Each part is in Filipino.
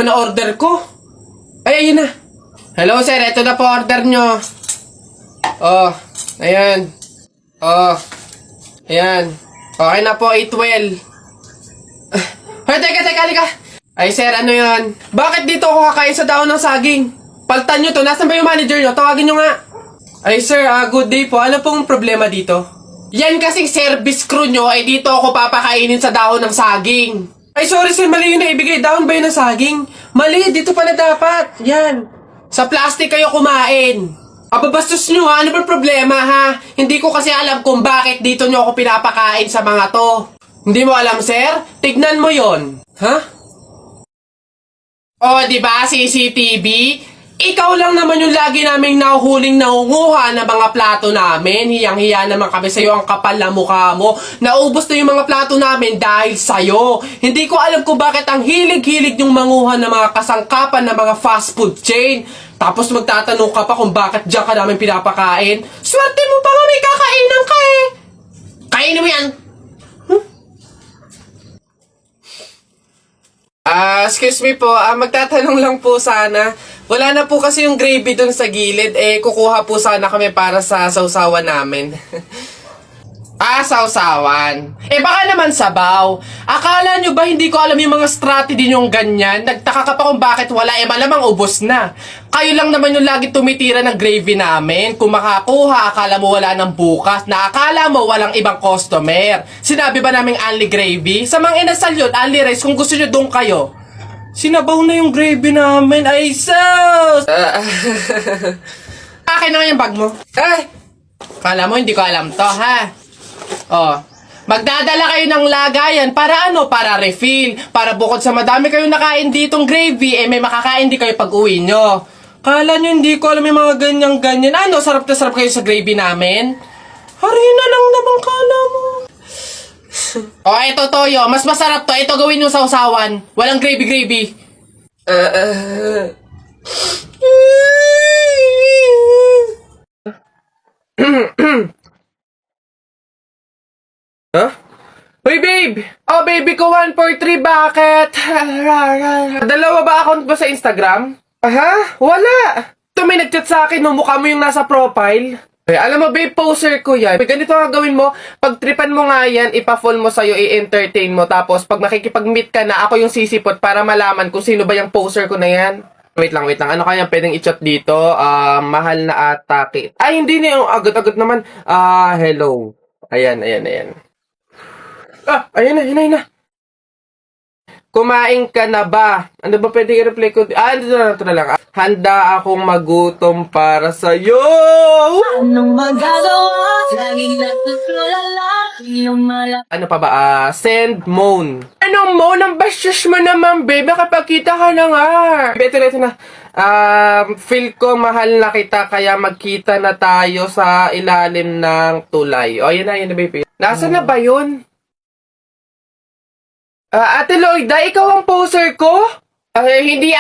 Ano order ko? Ay, ayun na. Hello, sir. Ito na po order nyo. Oh, ayan. Oh, ayan. Okay na po, 812. Hoy, teka, halika. Ay, sir, ano yan? Bakit dito ako kakain sa daon ng saging? Paltan nyo to. Nasaan ba yung manager nyo? Tawagin nyo nga. Ay, sir, good day po. Ano pong problema dito? Yan kasing service crew nyo, ay dito ako papakainin sa dahon ng saging. Ay, sorry sir, mali yung naibigay. Dahon ba yun ng saging? Mali, dito pala dapat. Yan. Sa plastic kayo kumain. Ababastos nyo ha, ano ba problema ha? Hindi ko kasi alam kung bakit dito nyo ako pinapakain sa mga to. Hindi mo alam sir? Tignan mo yon. Ha? Oh, di ba CCTV? Ikaw lang naman yung lagi naming nahuhuling nangunguha ng mga plato namin. Hiyang-hiya naman kami sa'yo, ang kapal na mukha mo. Naubos na yung mga plato namin dahil sa'yo. Hindi ko alam kung bakit ang hilig-hilig yung manguha ng mga kasangkapan ng mga fast food chain. Tapos magtatanong ka pa kung bakit diyan ka namin pinapakain. Swerte mo pa nga may kakainan ka eh. Kainin mo yan. Excuse me po, magtatanong lang po sana. Wala na po kasi yung gravy dun sa gilid, kukuha po sana kami para sa sausawan namin. Sausawan. Baka naman sabaw. Akala nyo ba hindi ko alam yung mga strategy nyong ganyan? Nagtaka ka pa kung bakit wala, malamang ubos na. Kayo lang naman yung lagi tumitira ng gravy namin. Kung makakuha, akala mo wala ng bukas, na akala mo walang ibang customer. Sinabi ba naming only gravy? Sa mga inasal yun, only rice, kung gusto nyo doon kayo. Sinabaw na yung gravy namin. Ay, sus! Akin naman yung bag mo. Kala mo hindi ko alam to, ha? Oh, magdadala kayo ng lagayan para ano? Para refill. Para bukod sa madami kayong nakain ditong gravy, may makakain din kayo pag uwi nyo. Kala nyo hindi ko alam yung mga ganyan-ganyan. Ano, sarap na sarap kayo sa gravy namin? Harina lang naman kala mo. Ito toyo. Mas masarap to. Ito gawin nyo sa usawan. Walang gravy-gravy. Huh? Hoy babe! Oh baby ko 143, bakit? Dalawa ba account ba sa Instagram? Wala! Ito may nagchat sa akin, no? Mukha mo yung nasa profile. Alam mo babe, poser ko yan. Ganito nga gawin mo, pagtripan mo nga yan, ipa-fall mo sa'yo, i-entertain mo. Tapos pag makikipag-meet ka na, ako yung sisipot para malaman kung sino ba yung poser ko na yan. Wait lang. Ano kaya pwedeng i-chat dito? Mahal na atake. Ay, hindi na yung agad-agad naman. Hello. Ayan. Ayun na. Kumain ka na ba? Ano ba pwede i-reply ko? Ito na lang. Handa akong magutom para sa'yo! Anong magagawa? Laging natutulala yung Ano pa ba? Send moan. Anong moan? Ang bastos mo naman, babe. Kapagkita ka na nga. Ito na. Feel ko mahal na kita, kaya magkita na tayo sa ilalim ng tulay. O, yun na, babe. Nasaan na ba yun? Ate Lloyda, ikaw ang poser ko? Hindi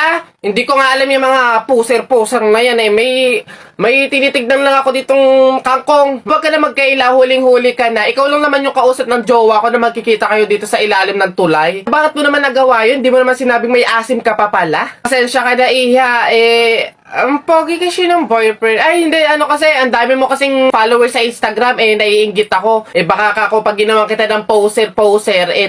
Hindi ko nga alam yung mga poser na yan May tinitignan lang ako ditong kangkong. Huwag ka na magkaila, huling-huli ka na. Ikaw lang naman yung kausap ng jowa ko na magkikita kayo dito sa ilalim ng tulay. Bakit mo naman nagawa yun? Di mo naman sinabing may asim ka pa pala? Pasensya ka na, Iha. Ang pogi kasi ng boyfriend. Ay, hindi. Kasi, ang dami mo kasing followers sa Instagram. Naiinggit ako. Baka ako pag ginawa kita ng poser,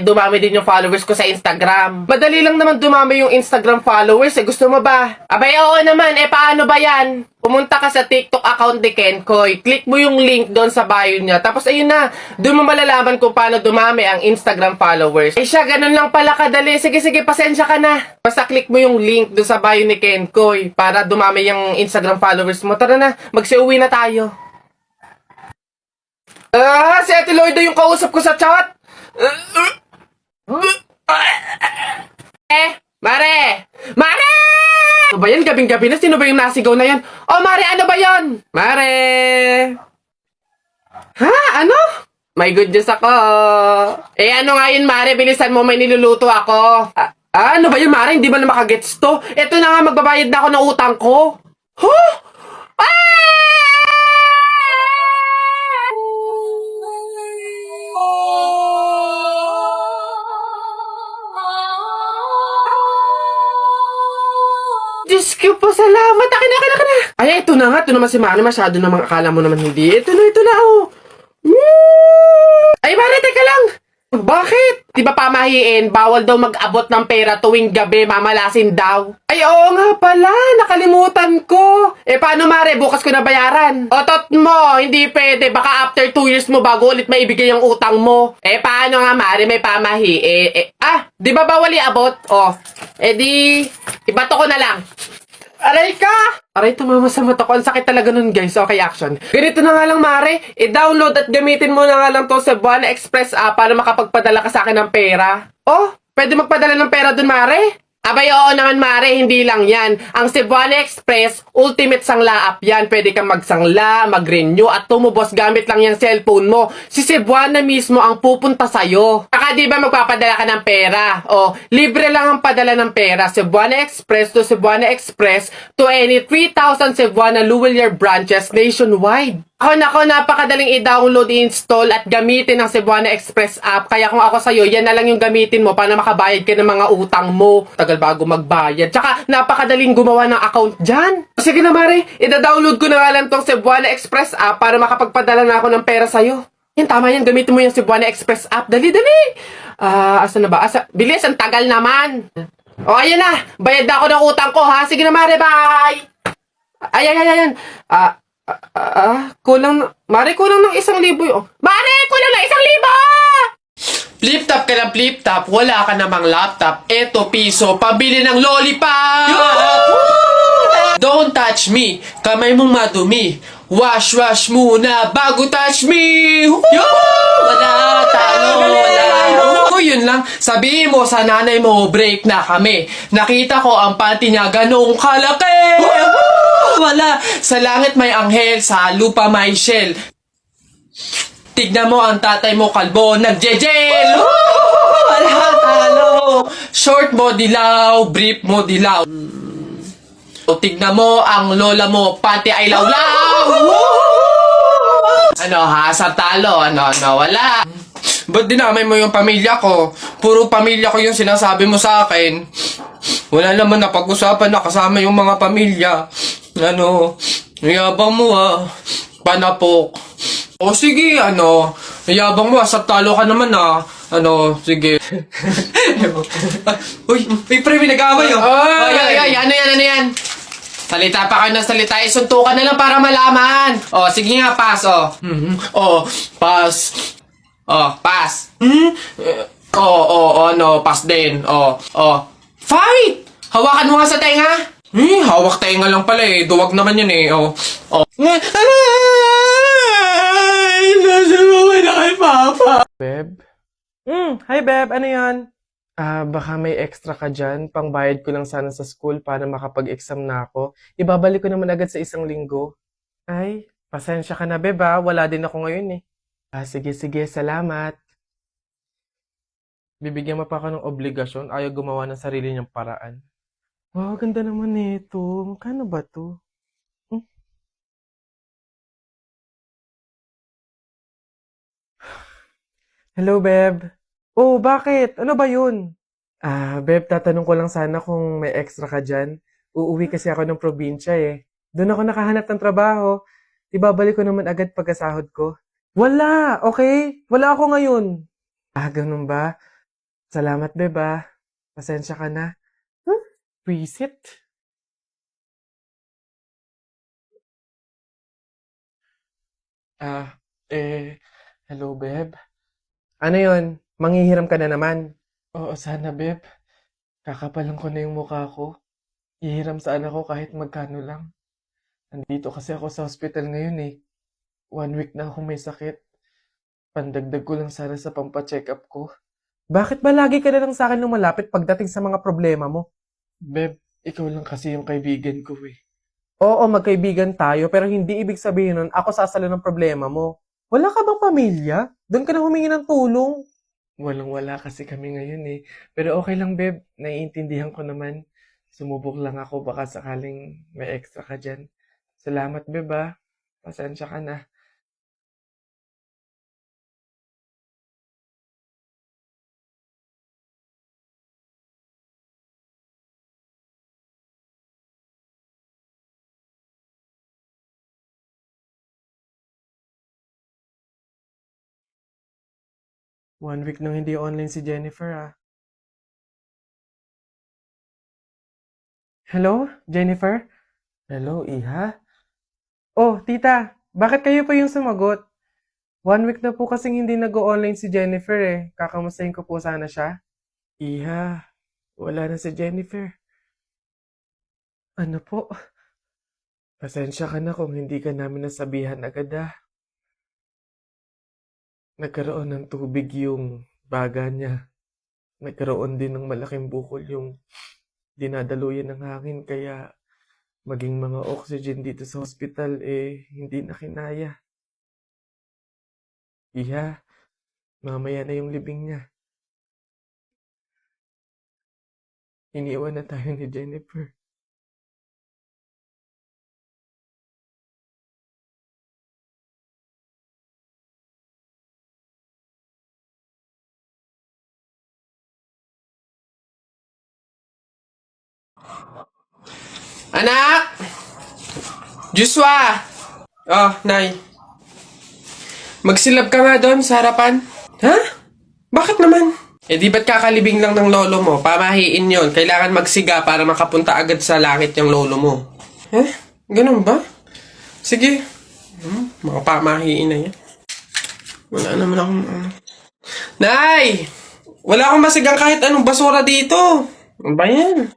dumami din yung followers ko sa Instagram. Madali lang naman dumami yung Instagram followers. Gusto mo ba? Abay, oo naman. Paano ba yan? Pumunta ka sa TikTok account ni Kenkoy. Click mo yung link doon sa bio niya. Tapos ayun na, doon mo malalaman kung paano dumami ang Instagram followers. Siya, ganun lang pala kadali. Sige, pasensya ka na. Basta click mo yung link doon sa bio ni Kenkoy para dumami yung Instagram followers mo. Tara na, magsiuwi na tayo. Si Ate Lloyda yung kausap ko sa chat. Mare! Ano ba yan? Gabing-gabi na? Sino ba yung nasigaw na yan? Oh, Mare, ano ba yan? Mare! Ano? May good news ako. Ano nga yun, Mare? Bilisan mo, may niluluto ako. Ano ba yun, Mare? Hindi ba na makagets to? Ito na nga, magbabayad na ako ng utang ko. Huh? Diyos ko po, salamat. Akin na. Ay, ito na nga. Ito naman si Mare. Masyado namang akala mo naman hindi. Ito na, oh. Woo! Ay, Mare, teka lang. Bakit? Di ba pamahiin, bawal daw mag-abot ng pera tuwing gabi, mamalasin daw. Ay, oo nga pala, nakalimutan ko. Eh, paano Mare, bukas ko na bayaran? Otot mo, hindi pwede, baka after 2 years mo bago ulit maibigay yung utang mo. Eh, paano nga Mare, may pamahiin? Di ba bawal i-abot? Oh, di, ibato ko na lang. Aray ka! Aray, tumama sa mata ko. Ang sakit talaga nun, guys. Okay, action. Ganito na nga lang, Mare. I-download at gamitin mo na nga lang to sa Cebuana Express app para makapagpadala ka sa akin ng pera. Oh, pwede magpadala ng pera dun, Mare? Abay, oo naman, Mare. Hindi lang yan. Ang Cebuana Express, ultimate sangla app yan. Pwede kang magsangla, mag-renew, at tumubos gamit lang yung cellphone mo. Si Cebuana mismo ang pupunta sa'yo. Saka di ba magpapadala ka ng pera? O, libre lang ang padala ng pera. Cebuana Express to Cebuana Express to any 3,000 Cebuana Luwilier branches nationwide. Ako, napakadaling i-download, i-install at gamitin ang Cebuana Express app. Kaya kung ako sa'yo, yan na lang yung gamitin mo para makabayad ka ng mga utang mo. Tagal bago magbayad. Tsaka, napakadaling gumawa ng account dyan. Sige na, Mare. I-download ko na nga lang tong Cebuana Express app para makapagpadala na ako ng pera sa'yo. Yan, tama yan. Gamitin mo yung Cebuana Express app. Dali. Asa na ba? Bilis, ang tagal naman. O, ayan na. Bayad na ako ng utang ko, ha? Sige na, Mare. Bye! Ayan. Mare, kulang ng 1,000 yun. Mare, kulang ng 1,000! Flip top ka ng flip top, wala ka namang laptop. Eto, piso, pambili ng lollipop! Don't touch me, kamay mong madumi. Wash muna bago touch me! Wala, talo. Yun lang, sabihin mo sa nanay mo, break na kami. Nakita ko ang panty niya ganong kalaki! Wala, sa langit may anghel, sa lupa may shell. Tignan mo ang tatay mo kalbo, nagjejel! Wala, talo! Short mo dilaw, brief mo dilaw. O tignan mo ang lola mo, pati ay lawlaw! Ano ha, sa talo, wala. Ba't dinamay mo yung pamilya ko? Puro pamilya ko yung sinasabi mo sa akin. Wala naman na pag-usapan na kasama yung mga pamilya. Yabang mo panapok. O sige, yabang mo sa talo ka naman sige. Uy, pre, may nag-aaway Ano yan? Salita pa kayo ng salita, isuntukan na lang para malaman. O, sige nga, pass, pass. Pass. Pass din. Fight! Hawakan mo nga sa tenga. Hawak tenga lang pala duwag naman yun Ay, nasubukan na kay Papa. Beb? Hi, Beb. Ano yan? Baka may extra ka dyan. Pangbayad ko lang sana sa school para makapag-exam na ako. Ibabalik ko naman agad sa 1 linggo. Ay, pasensya ka na, Beb, Wala din ako ngayon Sige. Salamat. Bibigyan mo pa ako ng obligasyon. Ayaw gumawa ng sarili niyang paraan. Wow, ganda naman nito. Magkano ba to? Hello, Beb. Oh, bakit? Ano ba yun? Beb, tatanong ko lang sana kung may extra ka dyan. Uuwi kasi ako ng probinsya Doon ako nakahanap ng trabaho. Ibabalik ko naman agad pagkasahod ko. Wala, okay? Wala ako ngayon. Ganun ba? Salamat, Beb, Pasensya ka na. Visit? Hello, Beb. Ano yon? Manghihiram ka na naman? Oo, sana, Beb. Kakapalan ko na yung mukha ko. Ihiram sana ako kahit magkano lang. Nandito kasi ako sa hospital ngayon 1 week na akong may sakit. Pandagdag ko lang sana sa pampacheck up ko. Bakit ba lagi ka na lang sa akin lumalapit pagdating sa mga problema mo? Beb, ikaw lang kasi yung kaibigan ko Oo, magkaibigan tayo, pero hindi ibig sabihin nun ako sasalo ng problema mo. Wala ka bang pamilya? Doon ka na humingi ng tulong. Walang-wala kasi kami ngayon Pero okay lang, Beb. Naiintindihan ko naman. Sumubok lang ako baka sakaling may extra ka dyan. Salamat, Beb, Pasensya ka na. 1 week nang hindi online si Jennifer, ah. Hello, Jennifer? Hello, Iha? Oh, tita, bakit kayo pa yung sumagot? 1 week na po kasing hindi nag-online si Jennifer eh. Kakamustahin ko po sana siya. Iha, wala na si Jennifer. Ano po? Pasensya ka na kung hindi ka namin nasabihan agad ah. Nagkaroon ng tubig yung baga niya. Nagkaroon din ng malaking bukol yung dinadaluyan ng hangin kaya maging mga oxygen dito sa hospital eh hindi na kinaya. Iha, mamaya na yung libing niya. Iniwan na tayo ni Jennifer. Anak! Joshua! Oh, Nay. Magsilab ka nga doon sa harapan. Ha? Bakit naman? Eh di ba't kakalibing lang ng lolo mo? Pamahiin yon. Kailangan magsiga para makapunta agad sa langit yung lolo mo. Eh? Ganun ba? Sige. Mga pamahiin na yan. Wala naman akong Nay! Wala akong masigang kahit anong basura dito. Ano ba yan?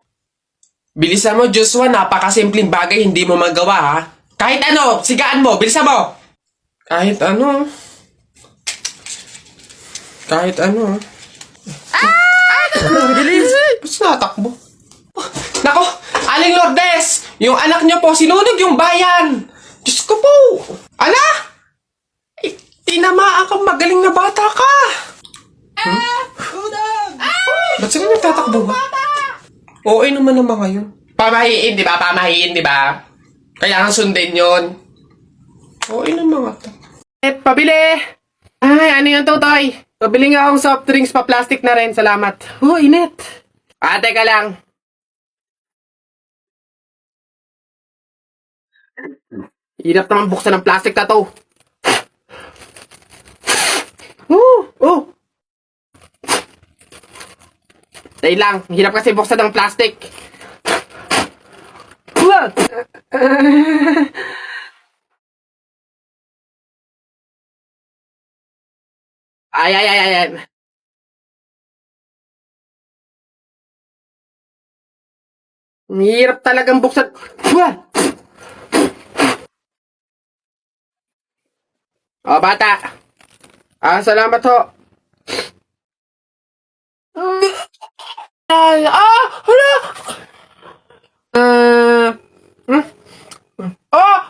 Bilisan mo, Joshua. Napakasimpleng bagay hindi mo magawa, ha? Kahit ano, sigaan mo. Bilisan mo. Kahit ano. Kahit ano. Bilis! Ba't natakbo? Nako! Aling Lourdes! Yung anak niyo po, sinunog yung bayan! Diyos ko po! Ala! Eh, tinamaan kang magaling na bata ka! Ba't sila nagtatakbo ba? Oo naman ang mga yun. Pamahiin, di ba? Pamahiin, di ba? Kailangan sundin yun. Oo naman mga to. Pabili! Ay, ano yung tutoy? Pabili nga akong soft drinks pa plastic na rin. Salamat. Oh, init. Teka lang. Hirap naman buksan ng plastic na to. Oh! Dahil lang, hirap kasi buksan ng plastic. Ay. Hirap talagang buksan. Oh, bata. Salamat ho. Hala!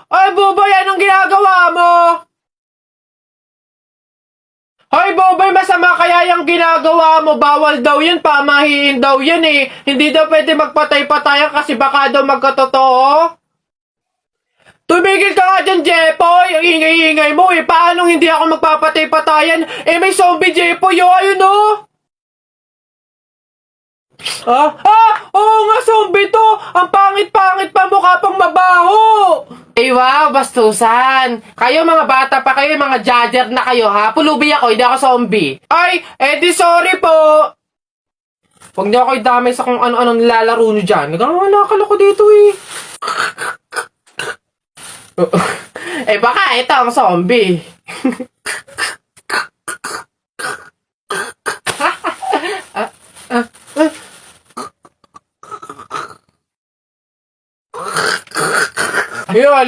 Ay, Bobay, anong ginagawa mo? Hoy, Bobay, masama kaya yung ginagawa mo. Bawal daw yun, pamahiin daw yun eh. Hindi daw pwede magpatay-patayan kasi baka daw magkatotoo. Tumigil ka nga dyan, Jepoy! Ang ingay-ingay mo eh. Paano hindi ako magpapatay-patayan? Eh, may zombie, Jepoy, oh, ayun oh! Oo nga, zombie to! Ang pangit-pangit pa, mukha pang mabaho! Eh, wow, bastusan! Kayo mga bata pa kayo, mga judger na kayo, ha? Pulubi ako, hindi ako zombie. Ay, di sorry po! Huwag niyo ako idamay sa kung ano-ano nilalaro niyo dyan. Nagkakalakal ako dito eh. Baka ito ang zombie. Yun,